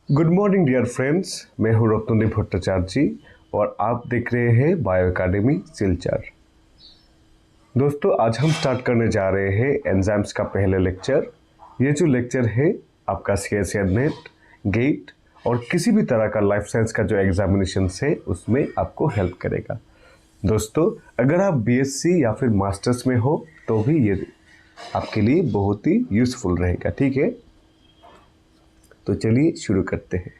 Good morning dear friends, मैं हूं रत्नदीप भट्टाचार्य जी और आप देख रहे हैं बायो एकेडमी सिलचर। दोस्तों, आज हम स्टार्ट करने जा रहे हैं एंजाइम्स का पहले लेक्चर। ये जो लेक्चर है आपका CSIR नेट, गेट और किसी भी तरह का लाइफ साइंस का जो एग्जामिनेशन है उसमें आपको हेल्प करेगा। दोस्तों, अगर आप BSc या फिर मास्टर्स में हो तो भी ये आपके लिए बहुत ही यूजफुल रहेगा। ठीक है, तो चलिए शुरू करते हैं।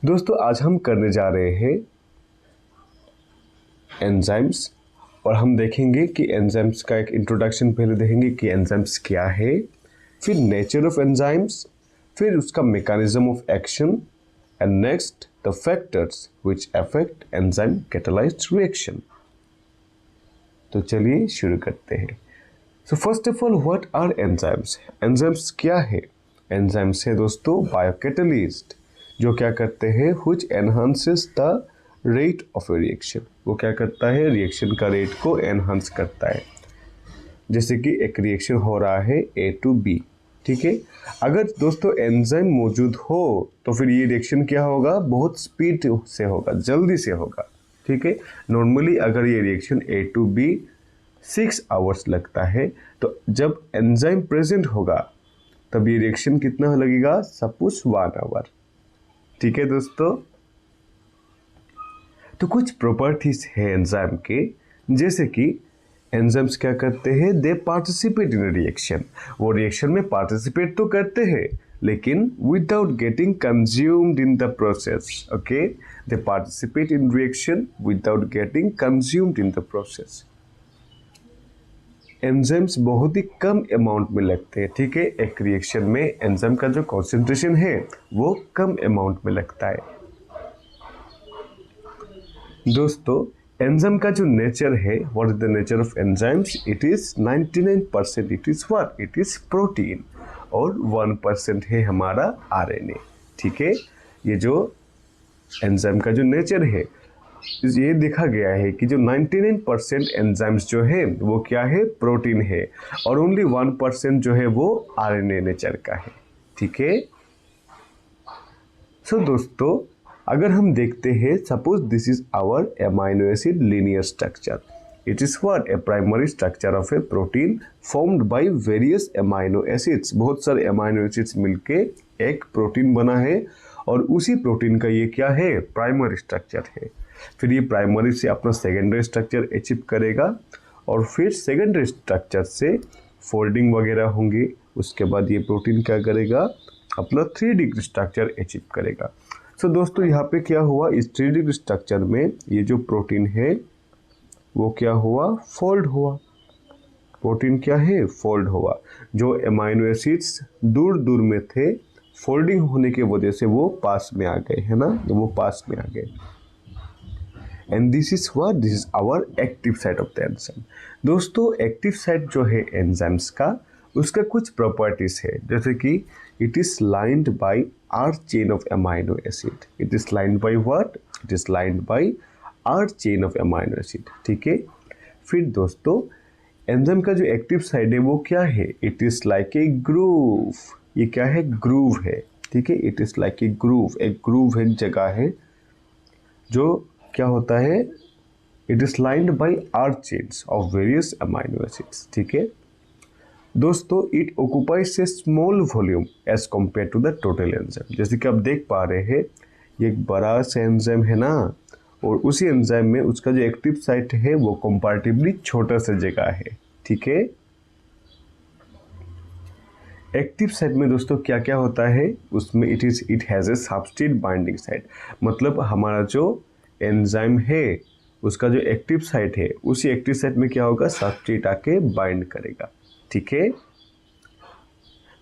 दोस्तों, आज हम करने जा रहे हैं एंजाइम्स और हम देखेंगे कि एंजाइम्स का एक इंट्रोडक्शन पहले देखेंगे कि एंजाइम्स क्या है, फिर नेचर ऑफ एंजाइम्स, फिर उसका mechanism of action and next the factors which affect enzyme catalysed reaction. तो चलिए शुरू करते हैं। So first of all, what are enzymes? Enzymes क्या है? एंजाइम्स है दोस्तों बायोकैटलिस्ट, जो क्या करते हैं, which enhances the rate of A reaction. वो क्या करता है, रिएक्शन का रेट को एनहांस करता है। जैसे कि एक रिएक्शन हो रहा है A to B, ठीक है। अगर दोस्तों एंजाइम मौजूद हो तो फिर ये रिएक्शन क्या होगा, बहुत स्पीड से होगा, जल्दी से होगा। ठीक है, नॉर्मली अगर ये reaction A to B 6 hours लगता है, तो जब एंजाइम प्रेजेंट होगा तब ये रिएक्शन कितना लगेगा, सपोज 1 आवर। ठीक है दोस्तों, तो कुछ प्रॉपर्टीज है एंजाइम के, जैसे कि एंजाइम्स क्या करते हैं, दे पार्टिसिपेट इन रिएक्शन। वो रिएक्शन में पार्टिसिपेट तो करते हैं लेकिन without getting consumed in the process. Okay, they participate in reaction without getting consumed in the process. Enzymes बहुत ही कम अमाउंट में लगते हैं। ठीक है, एक रिएक्शन में एंजाइम का जो कॉन्सेंट्रेशन है वो कम अमाउंट में लगता है। दोस्तों, एंजाइम का जो नेचर है, what is the nature of enzymes? It is 99% it is what, it is protein और 1% है हमारा RNA। ठीक है, ये जो एंजाइम का जो नेचर है, ये देखा गया है कि जो 99% एंजाइम्स जो है वो क्या है, प्रोटीन है, और ओनली 1% जो है वो RNA नेचर का है। ठीक है, सो दोस्तों, अगर हम देखते हैं, suppose this is our amino acid linear structure. It is what, a primary structure of a protein formed by various amino acids. बहुत सारे अमाइनो एसिड्स मिलके एक प्रोटीन बना है और उसी प्रोटीन का ये क्या है, प्राइमरी स्ट्रक्चर है। फिर ये प्राइमरी से अपना सेकेंडरी स्ट्रक्चर अचीव करेगा और फिर सेकेंडरी स्ट्रक्चर से फोल्डिंग वगैरह होंगे। उसके बाद ये प्रोटीन क्या करेगा, अपना 3D स्ट्रक्चर अचीव करेगा। सो दोस्तों, यहाँ पे क्या हुआ, इस 3D स्ट्रक्चर में ये जो प्रोटीन है वो क्या हुआ, फोल्ड हुआ। प्रोटीन क्या है, फोल्ड हुआ। जो अमाइनो एसिड्स दूर दूर में थे, फोल्डिंग होने की वजह से वो पास में आ गए, है ना, वो पास में आ गए। And this is what, this is our active site of the enzyme. दोस्तों, एक्टिव साइट जो है एंजाइम्स का, उसका कुछ प्रॉपर्टीज है, जैसे कि it is lined by R chain of amino acid. It is lined by what? It is lined by R chain of amino acid. ठीक है, फिर दोस्तों एंजाइम का जो एक्टिव साइड है वो क्या है, it is like a groove. ये क्या है, ग्रूव है। ठीक है, it is like a groove. एक ग्रूव एक जगह है जो क्या होता है, it is lined by R chains of various amino acids। ठीक है दोस्तों, it occupies a small volume as compare to the total enzyme. जैसे कि आप देख पा रहे हैं, ये एक बड़ा सा एंजाइम है ना, और उसी एंजाइम में उसका जो एक्टिव साइट है वो कंपैरेटिवली छोटा सा जगह है। ठीक है, एक्टिव साइट में दोस्तों क्या क्या होता है, उसमें it has a substrate binding site. मतलब हमारा जो एंजाइम है उसका जो एक्टिव साइट है, उसी एक्टिव साइट में क्या होगा, सबस्ट्रेट आके बाइंड करेगा। ठीक है,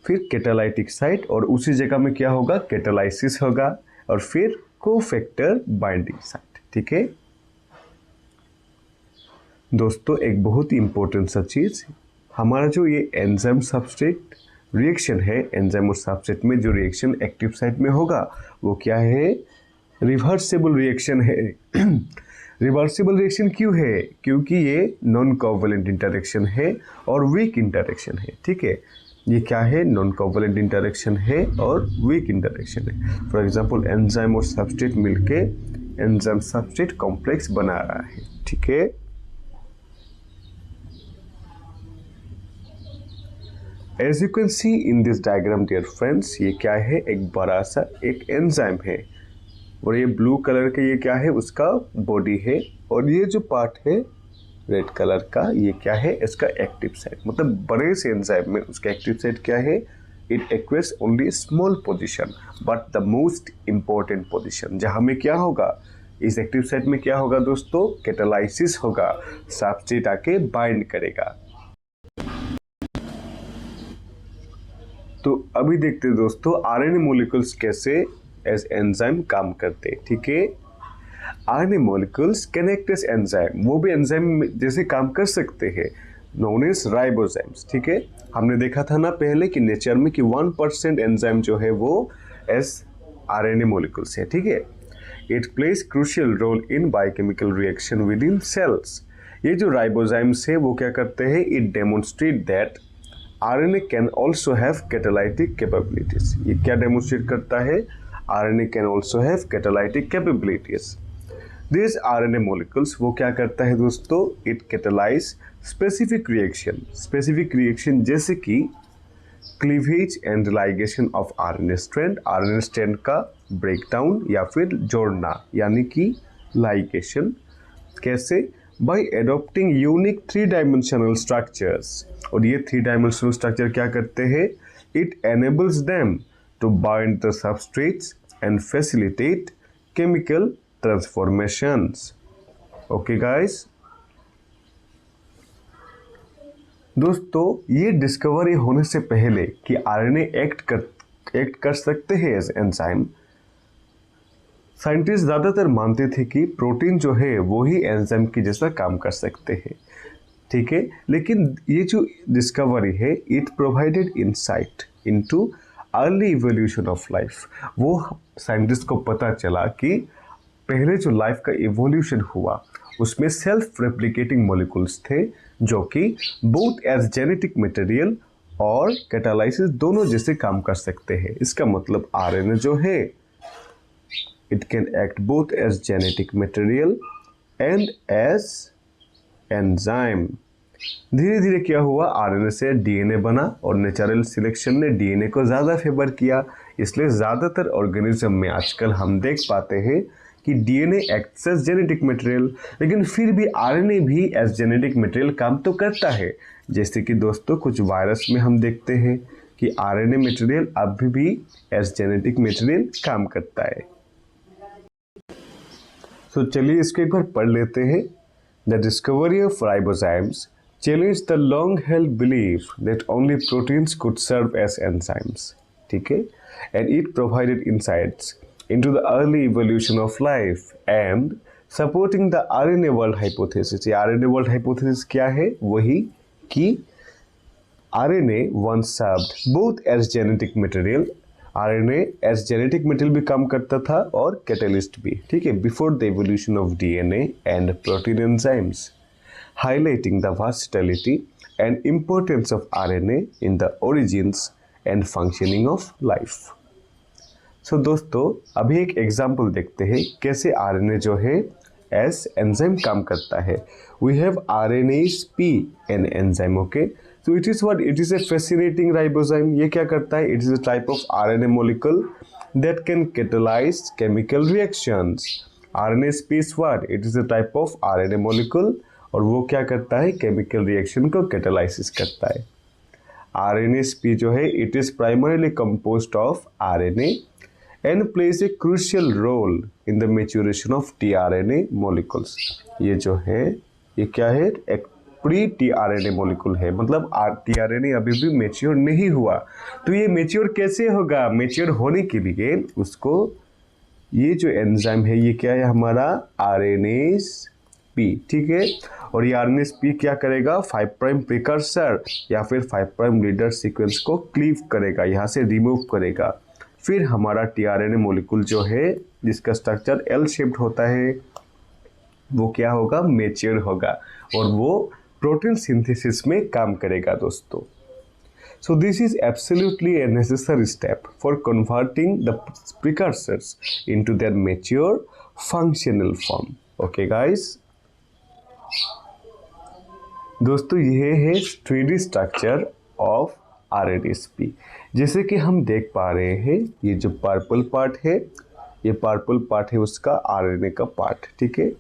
फिर कैटालाइटिक साइट, और उसी जगह में क्या होगा, कैटालाइसिस होगा, और फिर कोफैक्टर बाइंडिंग साइट। ठीक है दोस्तों, एक बहुत ही इंपॉर्टेंट सा चीज, हमारा जो ये एंजाइम सबस्ट्रेट रिएक्शन है, एंजाइम और सबस्ट्रेट में जो रिएक्शन एक्टिव साइट में होगा वो क्या है, रिवर्सिबल रिएक्शन है। रिवर्सिबल रिएक्शन क्यों है, क्योंकि ये नॉन कोवैलेंट इंटरेक्शन है और वीक इंटरेक्शन है। ठीक है, ये क्या है, नॉन कोवलेंट इंटरेक्शन है और वीक इंटरेक्शन है। फॉर एग्जांपल एंजाइम और सबस्ट्रेट मिलके एंजाइम सबस्ट्रेट कॉम्प्लेक्स बना रहा है, ठीक है। As you can see in this diagram dear friends, ये क्या है, एक बड़ा सा एक एंजाइम है और ये ब्लू कलर का ये क्या है, उसका बॉडी है, और ये जो पार्ट है रेड कलर का ये क्या है, इसका एक्टिव साइट। मतलब बड़े से एंजाइम में उसका एक्टिव साइट क्या है, it acquires only small position but the most important position. जहां में क्या होगा, इस एक्टिव साइट में क्या होगा दोस्तों, कैटालाइसिस होगा, सबस्ट्रेट आके बाइंड करेगा। तो अभी देखते हैं दोस्तों आरएनए मॉलिक्यूल्स कैसे एज एंजाइम काम करते हैं, ठीक है। RNA molecules can act as enzyme, वो भी एंजाइम जैसे काम कर सकते हैं, नोन एज राइबोजाइम्स, ठीक है। हमने देखा था ना पहले कि नेचर में कि 1% एंजाइम जो है वो एज आरएनए मॉलिक्यूल्स है, ठीक है। It plays crucial role in biochemical reaction within cells. ये जो राइबोजाइम्स है वो क्या करते हैं, it demonstrate that RNA can also have catalytic capabilities. ये क्या डेमोन्स्ट्रेट करता है, RNA can also have catalytic capabilities. This RNA molecules वो क्या करता है दोस्तों, it catalyse specific reaction. Specific reaction जैसे कि cleavage and ligation of RNA strand, RNA strand का ब्रेकडाउन या फिर जोड़ना यानी कि लाइगेशन। कैसे, by adopting unique 3 dimensional structures. और ये 3 डायमेंशनल स्ट्रक्चर क्या करते हैं, it enables them to bind the substrates and facilitate chemical transformations. Okay guys, दोस्तों ये डिस्कवरी होने से पहले कि आरएनए एक्ट कर सकते हैं एज एंजाइम, साइंटिस्ट ज्यादातर मानते थे कि प्रोटीन जो है वो ही एंजाइम की जैसा काम कर सकते हैं, ठीक है। लेकिन ये जो डिस्कवरी है, it provided insight into early evolution of life. वो साइंटिस्ट को पता चला कि पहले जो लाइफ का इवोल्यूशन हुआ उसमें सेल्फ रेप्लिकेटिंग मॉलिक्यूल्स थे जो कि बोथ एज जेनेटिक मटेरियल और कैटालाइसिस दोनों जैसे काम कर सकते हैं। इसका मतलब आरएनए जो है it can act both as genetic material and as enzyme. धीरे धीरे क्या हुआ, आरएनए से डीएनए बना और नेचुरल सिलेक्शन ने डीएनए को ज़्यादा फेवर किया, इसलिए ज़्यादातर ऑर्गेनिज्म में आजकल हम देख पाते हैं कि DNA acts as genetic material. लेकिन फिर भी आरएनए भी एज जेनेटिक मटेरियल काम तो करता है। जैसे कि दोस्तों कुछ वायरस में हम देखते हैं कि आरएनए मटेरियल अभी भी एज जेनेटिक मटेरियल काम करता है। तो चलिए इसको एक बार पढ़ लेते हैं। The discovery of ribozymes challenge the long held belief that only proteins could serve as enzymes, ठीक है, and it provided insights into the early evolution of life and supporting the RNA world hypothesis। ये RNA world hypothesis क्या है, वही कि RNA once served both as genetic material, RNA as genetic material भी काम करता था और catalyst भी, ठीक है, before the evolution of DNA and protein enzymes, highlighting the versatility and importance of RNA in the origins and functioning of life। सो दोस्तों अभी एक एग्जाम्पल देखते हैं कैसे आरएनए जो है एज एंजाइम काम करता है। We have RNase P an enzyme, okay. So it is what, it is a fascinating ribozyme. ये क्या करता है, it is a type of RNA molecule that can catalyse chemical reactions. RNase P is what, it is a type of RNA molecule और वो क्या करता है, chemical reaction को कैटालाइसिस करता है। आरएनएज पी जो है it is primarily composed of RNA and plays a crucial role in the maturation of tRNA molecules। ये जो है ये क्या है, एक प्री tRNA मॉलिक्यूल है, मतलब tRNA अभी भी मेच्योर नहीं हुआ। तो ये मेच्योर कैसे होगा, मेच्योर होने के लिए उसको ये जो एंजाइम है ये क्या है हमारा आरएनएज पी, ठीक है। और ये आरएनएज पी क्या करेगा, 5 प्राइम प्रिकर्सर या फिर 5 प्राइम लीडर सीक्वेंस को क्लीव करेगा, यहाँ से रिमूव करेगा। फिर हमारा टीआरएनए मॉलिक्यूल जो है जिसका स्ट्रक्चर एल शेप्ड होता है वो क्या होगा, मेच्योर होगा और वो प्रोटीन सिंथेसिस में काम करेगा दोस्तों। So this is absolutely a necessary step for converting the precursors into their mature functional form. Okay guys, दोस्तों ये है 3D स्ट्रक्चर ऑफ RNSP। जैसे कि हम देख पा रहे हैं, ये जो पर्पल पार्ट है, ये पर्पल पार्ट है उसका RNA का पार्ट, ठीक है।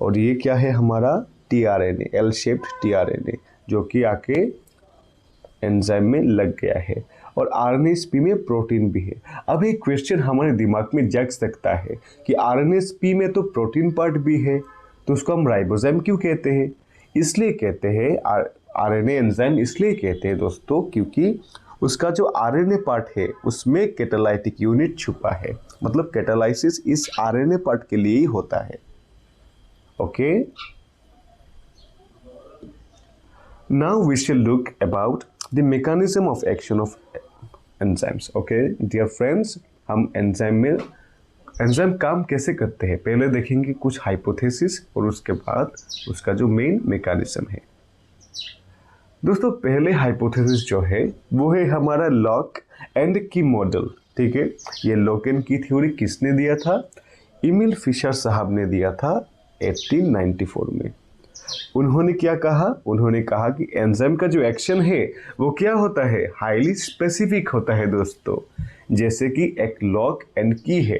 और ये क्या है हमारा tRNA, एल शेप्ड tRNA, जो कि आके एंजाइम में लग गया है। और RNSP में प्रोटीन भी है। अब एक क्वेश्चन हमारे दिमाग में जग सकता है कि RNSP में तो प्रोटीन पार्ट भी है, तो उसको हम राइबोसोम क्यों कहते हैं? इसलिए कहते हैं RNA एंजाइम, इसलिए कहते हैं दोस्तों क्योंकि उसका जो RNA पार्ट है उसमें कैटालाइटिक यूनिट छुपा है। मतलब कैटालाइसिस इस RNA पार्ट के लिए ही होता है। Okay, now we shall look about the mechanism of action of enzymes. Okay dear friends, हम एंजाइम काम कैसे करते हैं पहले देखेंगे, कुछ हाइपोथेसिस, और उसके बाद उसका जो मेन मैकेनिज्म है। दोस्तों पहले हाइपोथेसिस जो है वो है हमारा लॉक एंड की मॉडल, ठीक है। ये लॉक एंड की थ्योरी किसने दिया था? एमिल फिशर साहब ने दिया था 1894 में। उन्होंने क्या कहा? उन्होंने कहा कि एंजाइम का जो एक्शन है वो क्या होता है? हाईली स्पेसिफिक होता है दोस्तों। जैसे कि एक लॉक एंड की है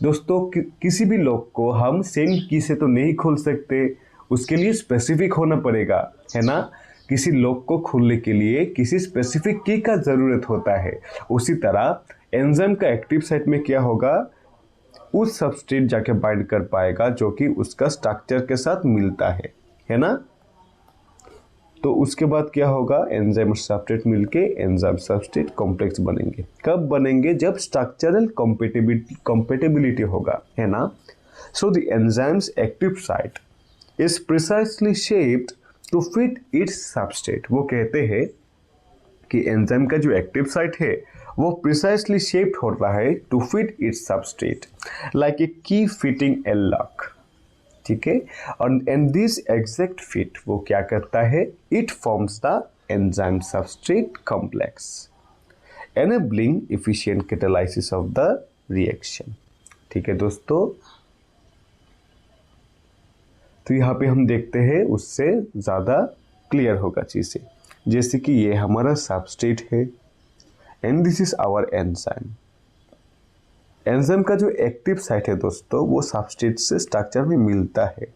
दोस्तों, किसी भी लॉक को हम सेम की से तो नहीं खोल सकते, उसके लिए स्पेसिफिक होना पड़ेगा, है ना। किसी लॉक को खोलने के लिए किसी स्पेसिफिक की का ज़रूरत होता है। उसी तरह एंजाइम का एक्टिव साइट में क्या होगा? उस सबस्ट्रेट जाके बाइंड कर पाएगा जो कि उसका स्ट्रक्चर के साथ मिलता है ना। तो उसके बाद क्या होगा? एंजाइम और सबस्ट्रेट मिलके एंजाइम सबस्ट्रेट कॉम्प्लेक्स बनेंगे। कब बनेंगे? जब स्ट्रक्चरल कंपैटिबिलिटी होगा, है ना। So the enzyme's active site is precisely shaped to fit its substrate. वो कहते हैं कि एंजाइम का जो एक्टिव साइट है वो प्रिसाइसली शेप्ड हो रहा है to fit its substrate like a key fitting A lock, ठीक है। और एंड दिस एग्जैक्ट फिट वो क्या करता है? It forms the enzyme substrate complex enabling efficient catalysis of the reaction, ठीक है दोस्तों। तो यहाँ पे हम देखते हैं उससे ज़्यादा क्लियर होगा चीज़ें। जैसे कि ये हमारा सबस्ट्रेट है and this is our enzyme. Enzyme का जो एक्टिव साइट है दोस्तों वो सबस्ट्रेट से स्ट्रक्चर में मिलता है,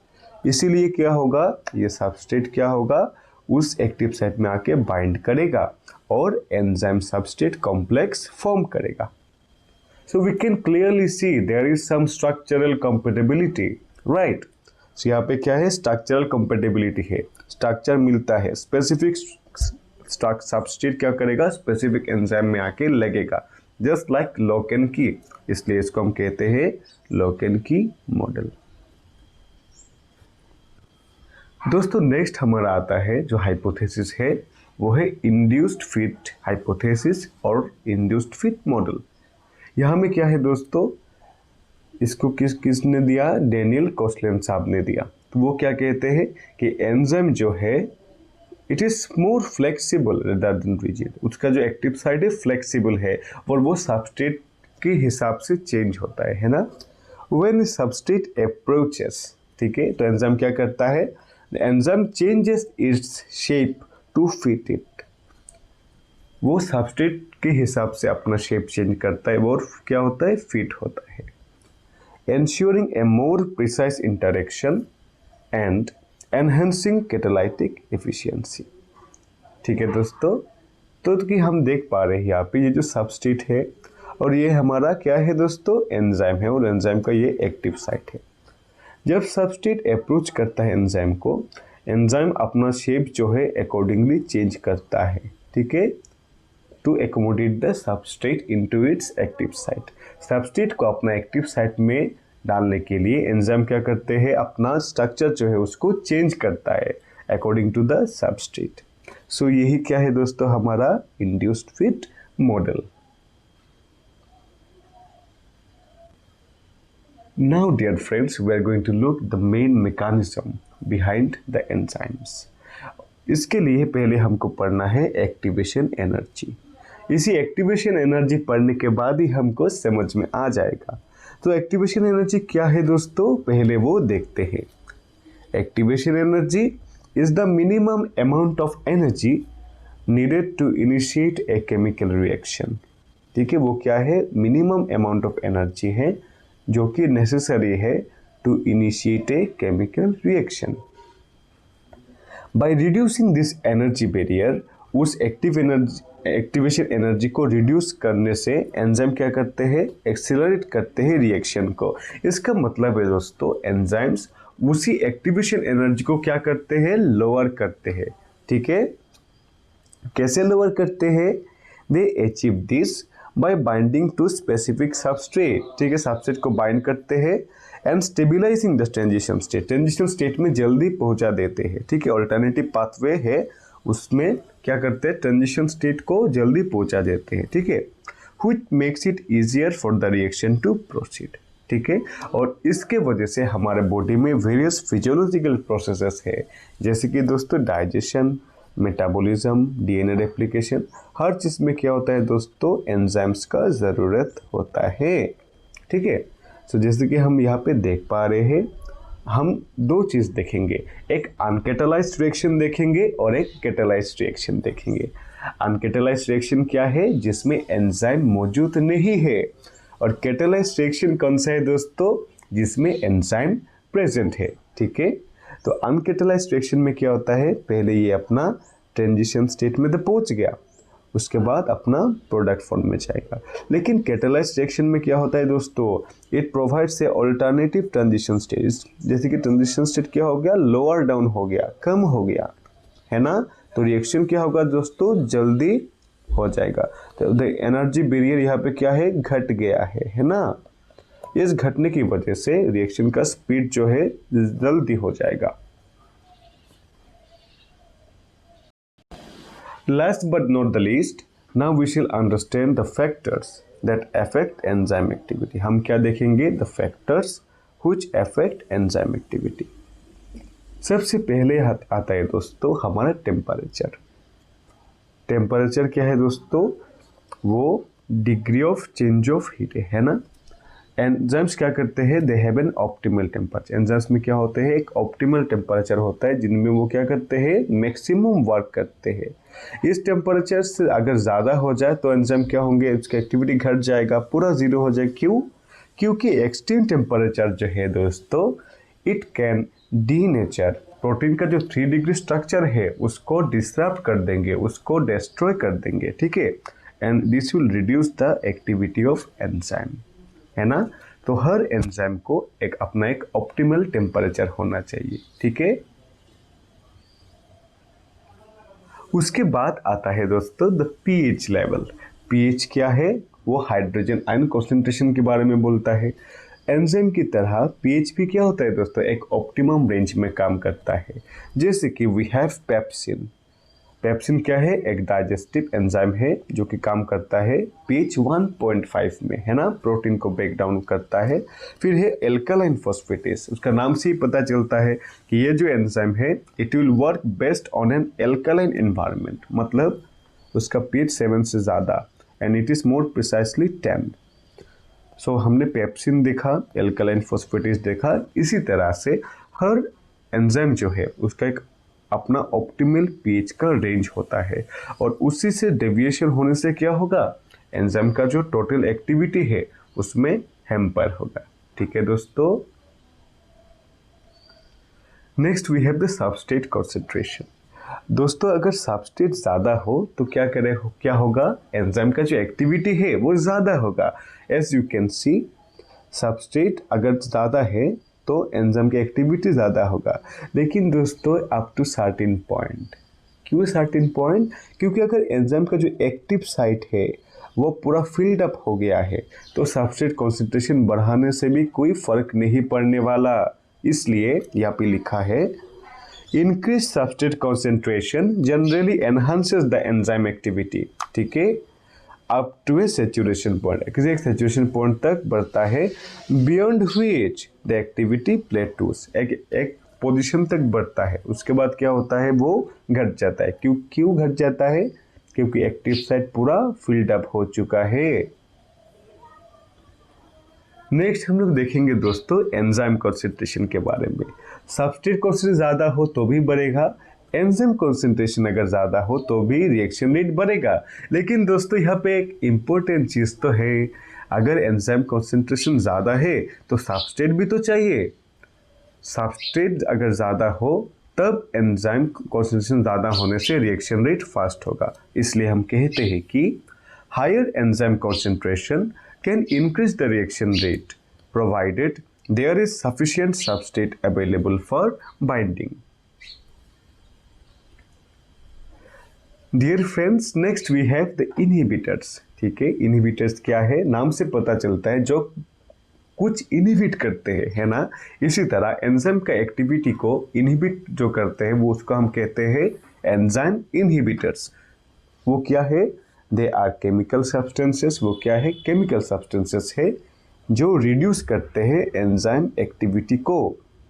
इसीलिए क्या होगा? ये सबस्ट्रेट क्या होगा? उस एक्टिव साइट में आके बाइंड करेगा और एंजाइम सबस्ट्रेट कॉम्प्लेक्स फॉर्म करेगा। So we can clearly see there is some structural compatibility, right. So यहाँ पे क्या है? स्ट्रक्चरल कंपैटिबिलिटी है, स्ट्रक्चर मिलता है, स्पेसिफिक सबस्ट्रेट क्या करेगा? स्पेसिफिक एंजाइम में आके लगेगा, जस्ट लाइक लॉक एंड की। इसलिए इसको हम कहते हैं लॉक एंड की मॉडल। दोस्तों नेक्स्ट हमारा आता है जो हाइपोथेसिस है वो है इंड्यूस्ड फिट हाइपोथेसिस और इंड्यूस्ड फिट मॉडल। यहाँ में क्या है दोस्तों? इसको किसने दिया? डेनियल कोस्टलैंड साहब ने दिया। तो वो क्या कहते हैं कि एंजाइम जो है it is more flexible rather than rigid. उसका जो एक्टिव साइड है फ्लेक्सिबल है और वो सबस्ट्रेट के हिसाब से चेंज होता है ना। व्हेन सबस्ट्रेट अप्रोचेस, ठीक है, तो एंजाइम क्या करता है? Enzyme changes its shape to fit it. वो सबस्ट्रेट के हिसाब से अपना शेप चेंज करता है और क्या होता है? फिट होता है। Ensuring A more precise interaction and enhancing catalytic efficiency, ठीक है दोस्तों। तो कि हम देख पा रहे हैं यहाँ पे ये जो सबस्ट्रेट है और ये हमारा क्या है दोस्तों? एंजाइम है और एंजाइम का ये एक्टिव साइट है। जब सबस्ट्रेट अप्रोच करता है एंजाइम को, एंजाइम अपना शेप जो है अकॉर्डिंगली चेंज करता है, ठीक है, to accommodate the substrate into its active site. Substrate को अपना एक्टिव साइट में डालने के लिए एंजाइम क्या करते हैं? अपना स्ट्रक्चर जो है उसको चेंज करता है अकॉर्डिंग टू द सबस्ट्रेट। सो यही क्या है दोस्तों? हमारा induced fit model. Now dear friends, we are going to look the main mechanism behind the enzymes. इसके लिए पहले हमको पढ़ना है एक्टिवेशन एनर्जी। इसी एक्टिवेशन एनर्जी पढ़ने के बाद ही हमको समझ में आ जाएगा। तो एक्टिवेशन एनर्जी क्या है दोस्तों, पहले वो देखते हैं। Activation energy is the minimum amount of energy needed to initiate a chemical reaction. ठीक है, वो क्या है, मिनिमम अमाउंट ऑफ एनर्जी है जो कि नेसेसरी है to initiate a chemical reaction. By reducing this energy barrier, उस एक्टिवेशन एनर्जी को रिड्यूस करने से एंजाइम क्या करते हैं, एक्सीलरेट करते हैं रिएक्शन को। इसका मतलब है दोस्तों, एंजाइम्स उसी एक्टिवेशन एनर्जी को क्या करते हैं, लोअर करते हैं। ठीक है, कैसे लोअर करते हैं, they achieve this by binding to specific substrate. ठीक है, सबस्ट्रेट को बाइंड करते हैं and stabilising the transition state, transition state में जल्दी पहुंचा देते हैं। ठीक है, ऑल्टरनेटिव पाथवे है, उसमें क्या करते हैं, ट्रांजिशन स्टेट को जल्दी पहुंचा देते हैं। ठीक है, which makes it easier for the reaction to proceed. ठीक है, और इसके वजह से हमारे बॉडी में वेरियस फिजियोलॉजिकल प्रोसेसेस है, जैसे कि दोस्तों डाइजेशन, मेटाबॉलिज्म, डीएनए रेप्लिकेशन, हर चीज में क्या होता है दोस्तों, एंजाइम्स का ज़रूरत होता है। ठीक है, तो जैसे कि हम यहाँ पे देख पा रहे हैं, हम दो चीज़ देखेंगे, एक अनकैटालाइज्ड रिएक्शन देखेंगे और एक कैटालाइज्ड रिएक्शन देखेंगे। अनकैटालाइज्ड रिएक्शन क्या है, जिसमें एंजाइम मौजूद नहीं है, और कैटालाइज्ड रिएक्शन कौन सा है दोस्तों, जिसमें एंजाइम प्रेजेंट है। ठीक है, तो अनकैटालाइज्ड रिएक्शन में क्या होता है, पहले ये अपना ट्रांजिशन स्टेट में तो पहुंच गया, उसके बाद अपना प्रोडक्ट फॉर्म में जाएगा। लेकिन कैटालाइज्ड रिएक्शन में क्या होता है दोस्तों, it provides a alternative transition state. जैसे कि ट्रांजिशन स्टेट क्या हो गया, लोअर डाउन हो गया, कम हो गया, है ना, तो रिएक्शन क्या होगा दोस्तों, जल्दी हो जाएगा। तो द एनर्जी बैरियर यहाँ पे क्या है, घट गया है ना। इस घटने की वजह से रिएक्शन का स्पीड जो है जल्दी हो जाएगा। Last but not the least, now we shall understand the factors that affect enzyme activity. हम क्या देखेंगे, the factors which affect enzyme activity. सबसे पहले आता है दोस्तों हमारा टेम्परेचर। टेम्परेचर क्या है दोस्तों, वो degree of change of heat है ना। एंजाइम्स क्या करते हैं, they have an optimal temperature. Enzymes में क्या होते हैं, एक ऑप्टिमल टेम्परेचर होता है, जिनमें वो क्या करते हैं, मैक्सिमम वर्क करते हैं। इस टेम्परेचर से अगर ज़्यादा हो जाए तो एंजाइम क्या होंगे, उसकी एक्टिविटी घट जाएगा, पूरा जीरो हो जाए। क्यों, क्योंकि एक्सट्रीम टेम्परेचर जो है दोस्तों, इट कैन डीनेचर, प्रोटीन का जो 3 डिग्री स्ट्रक्चर है उसको डिसरप्ट कर देंगे, उसको डिस्ट्रॉय कर देंगे। ठीक है, and this will reduce the activity of enzyme, है ना। तो हर एंजाइम को अपना एक ऑप्टिमल टेम्परेचर होना चाहिए। ठीक है, उसके बाद आता है दोस्तों द पीएच लेवल। पीएच क्या है, वो हाइड्रोजन आयन कॉन्सेंट्रेशन के बारे में बोलता है। एंजाइम की तरह पीएच भी क्या होता है दोस्तों, एक ऑप्टिमम रेंज में काम करता है। जैसे कि वी हैव पेप्सिन। पेप्सिन क्या है, एक डाइजेस्टिव एंजाइम है जो कि काम करता है पीएच 1.5 में, है ना, प्रोटीन को ब्रेक डाउन करता है। फिर है एल्कालाइन फॉस्फेटेस, उसका नाम से ही पता चलता है कि ये जो एंजाइम है it will work best on an alkaline environment, मतलब उसका पीएच 7 से ज़्यादा, and it is more precisely 10। सो हमने पेप्सिन देखा, एल्कालाइन फॉस्फेटेस देखा। इसी तरह से हर एंजाइम जो है उसका एक अपना ऑप्टिमल पीएच का रेंज होता है, और उसी से डेविएशन होने से क्या होगा, एंजाइम का जो टोटल एक्टिविटी है उसमें हैम्पर होगा। ठीक है दोस्तों, next we have the substrate concentration. दोस्तों अगर सबस्ट्रेट ज़्यादा हो तो क्या होगा, एंजाइम का जो एक्टिविटी है वो ज़्यादा होगा। As you can see, substrate अगर ज़्यादा है तो एंजाइम की एक्टिविटी ज़्यादा होगा। लेकिन दोस्तों अप टू सर्टेन पॉइंट। क्यों सर्टेन पॉइंट, क्योंकि अगर एंजाइम का जो एक्टिव साइट है वो पूरा फिल्ड अप हो गया है तो सबस्ट्रेट कॉन्सेंट्रेशन बढ़ाने से भी कोई फर्क नहीं पड़ने वाला। इसलिए यहाँ पे लिखा है, increase substrate concentration generally enhances the enzyme activity. ठीक है, up to a saturation point, किसी एक सेचुरेशन पॉइंट तक बढ़ता है, beyond which the activity plateaus, एक पोजीशन तक बढ़ता है, उसके बाद क्या होता है, वो घट जाता है। क्यों घट जाता है? क्योंकि एक्टिव साइट पूरा फिल्ड अप हो चुका है। नेक्स्ट हम लोग देखेंगे दोस्तों एंजाइम कॉन्सेंट्रेशन के बारे में। सबस्ट्रेट कॉन्सेंट्रेशन ज़्यादा हो तो भी बढ़ेगा, एंजाइम कॉन्सेंट्रेशन अगर ज़्यादा हो तो भी रिएक्शन रेट बढ़ेगा। लेकिन दोस्तों यहाँ पे एक इम्पोर्टेंट चीज़ तो है, अगर एंजाइम कॉन्सेंट्रेशन ज़्यादा है तो सबस्ट्रेट भी तो चाहिए। सबस्ट्रेट अगर ज़्यादा हो तब एंजाइम कॉन्सेंट्रेशन ज़्यादा होने से रिएक्शन रेट फास्ट होगा। इसलिए हम कहते हैं कि higher enzyme concentration can increase the reaction rate provided there is sufficient substrate available for binding. Dear friends, next we have the inhibitors. ठीक है, inhibitors क्या है? नाम से पता चलता है जो कुछ इनहिबिट करते हैं, है ना। इसी तरह एंजाइम का एक्टिविटी को इनहिबिट जो करते हैं वो उसको हम कहते हैं एंजाइम इनहिबिटर्स। वो क्या है? They are chemical substances. वो क्या है? केमिकल सब्सटेंसेस है जो रिड्यूस करते हैं एंजाइम एक्टिविटी को।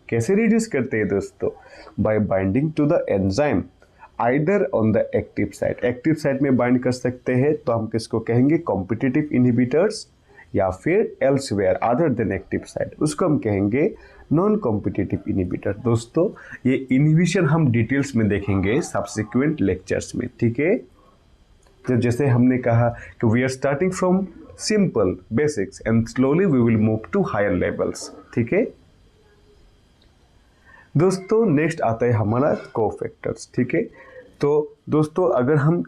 कैसे रिड्यूस करते हैं दोस्तों? By binding to the enzyme either on the active site. Active site में बाइंड कर सकते हैं तो हम किसको कहेंगे? कॉम्पिटिटिव इनहिबिटर्स, या फिर elsewhere other than active site, उसको हम कहेंगे नॉन कॉम्पिटिटिव इनहिबिटर। दोस्तों ये इनहिबिशन हम डिटेल्स में देखेंगे सब्सिक्वेंट लेक्चर्स में, ठीक है। तो जैसे हमने कहा कि we are starting from simple basics and slowly we will move to higher levels, ठीक है दोस्तों। नेक्स्ट आता है हमारा कोफैक्टर्स, ठीक है। तो दोस्तों अगर हम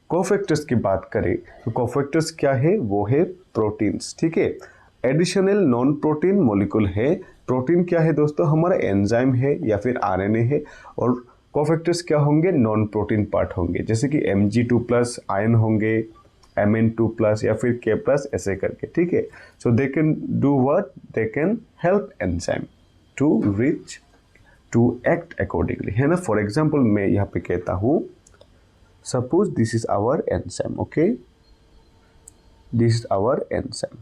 कोफैक्टर्स की बात करें तो कोफैक्टर्स क्या है? वो है प्रोटीन्स, ठीक है। एडिशनल नॉन प्रोटीन मॉलिक्यूल है। प्रोटीन क्या है दोस्तों? हमारा एंजाइम है या फिर आरएनए है, और कोफैक्टर्स क्या होंगे? नॉन प्रोटीन पार्ट होंगे, जैसे कि Mg2+ आयन होंगे, Mn2+ या फिर K+ ऐसे करके, ठीक है। So they can do what? They can help enzyme to act accordingly, है ना। फॉर एग्जाम्पल मैं यहाँ पे कहता हूँ suppose this is our enzyme, okay, this is our enzyme,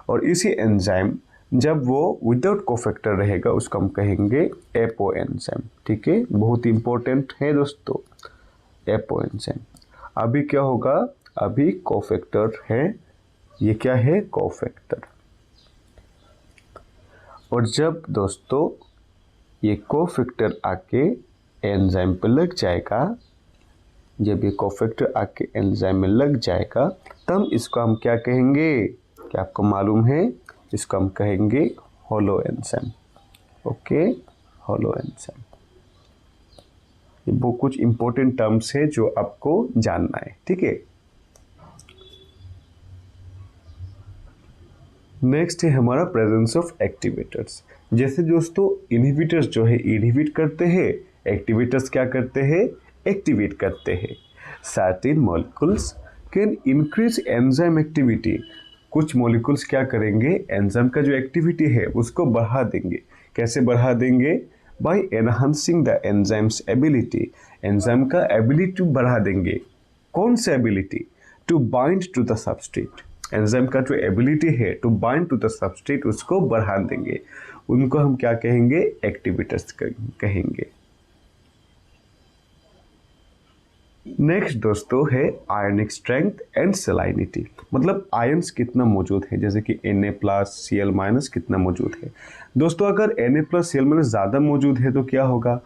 और इसी एंजाइम जब वो विदाउट कोफैक्टर रहेगा उसको हम कहेंगे एपो एंजाइम, ठीक है। बहुत इंपॉर्टेंट है दोस्तों एपो एंजाइम। अभी क्या होगा? अभी कोफैक्टर है, ये क्या है? कोफैक्टर। और जब दोस्तों ये कोफैक्टर आके एंजाइम पे लग जाएगा, जब ये कोफैक्टर आके एंजाइम में लग जाएगा तब इसको हम क्या कहेंगे? क्या आपको मालूम है? इसको हम कहेंगे holo enzyme, okay, holo enzyme. ये वो कुछ इंपॉर्टेंट टर्म्स है जो आपको जानना है, ठीक है। नेक्स्ट है हमारा प्रेजेंस ऑफ एक्टिवेटर्स। जैसे दोस्तों इनहिबिटर्स जो है इनहिबिट करते हैं, एक्टिवेटर्स क्या करते हैं? एक्टिवेट करते हैं। Certain molecules can increase enzyme activity. कुछ मॉलिक्यूल्स क्या करेंगे? एंजाइम का जो एक्टिविटी है उसको बढ़ा देंगे। कैसे बढ़ा देंगे? By enhancing the enzyme's ability. Enzyme का एबिलिटी बढ़ा देंगे। कौन सा ability? To bind to the substrate. Enzyme का जो एबिलिटी है to bind to the substrate उसको बढ़ा देंगे। उनको हम क्या कहेंगे? एक्टिवेटर्स कहेंगे। नेक्स्ट दोस्तों है आयनिक स्ट्रेंथ एंड सेलाइनिटी, मतलब आयंस कितना मौजूद है, जैसे कि Na+Cl- कितना मौजूद है। दोस्तों अगर Na+Cl- ज़्यादा मौजूद है तो क्या होगा?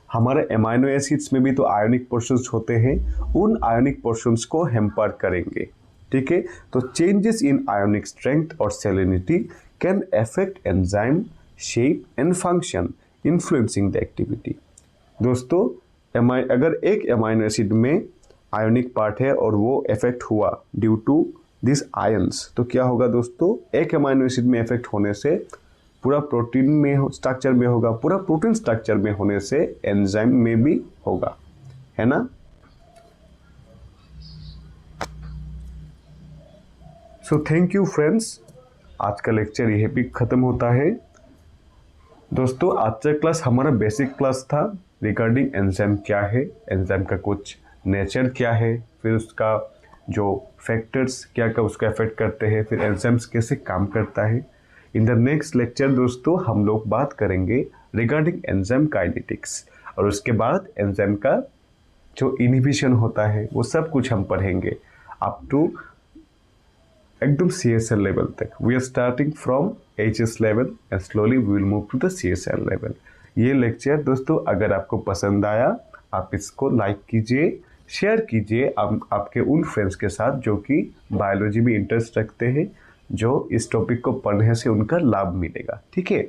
हमारे एमाइनो एसिड्स में भी तो आयोनिक पोर्शंस होते हैं, उन आयोनिक पोर्शंस को हैम्पर करेंगे, ठीक है। तो चेंजेस इन आयोनिक स्ट्रेंथ और salinity can affect enzyme shape and function influencing the activity. दोस्तों अगर एक एमाइनो एसिड में आयोनिक पार्ट है और वो इफेक्ट हुआ ड्यू टू दिस आयंस, तो क्या होगा दोस्तों? एक एमाइनो एसिड में इफेक्ट होने से पूरा प्रोटीन में स्ट्रक्चर में होगा, पूरा प्रोटीन स्ट्रक्चर में होने से एंजाइम में भी होगा, है ना। सो थैंक यू फ्रेंड्स, आज का लेक्चर यहीं पे खत्म होता है। दोस्तों आज का क्लास हमारा बेसिक क्लास था रिगार्डिंग एंजाइम क्या है, एंजाइम का कुछ नेचर क्या है, फिर उसका जो फैक्टर्स क्या क्या उसका इफेक्ट करते हैं, फिर एंजाइम्स कैसे काम करता है। इन द नेक्स्ट लेक्चर दोस्तों हम लोग बात करेंगे रिगार्डिंग एंजाइम काइनेटिक्स, और उसके बाद एंजाइम का जो इनहिबिशन होता है वो सब कुछ हम पढ़ेंगे अप टू एकदम CSL लेवल तक। We are starting from HS level and slowly we will move to the CSL level. ये लेक्चर दोस्तों अगर आपको पसंद आया, आप इसको लाइक कीजिए, शेयर कीजिए आपके उन फ्रेंड्स के साथ जो कि बायोलॉजी में इंटरेस्ट रखते हैं, जो इस टॉपिक को पढ़ने से उनका लाभ मिलेगा। ठीक है,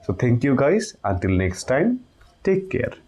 so thank you guys, until next time, take care.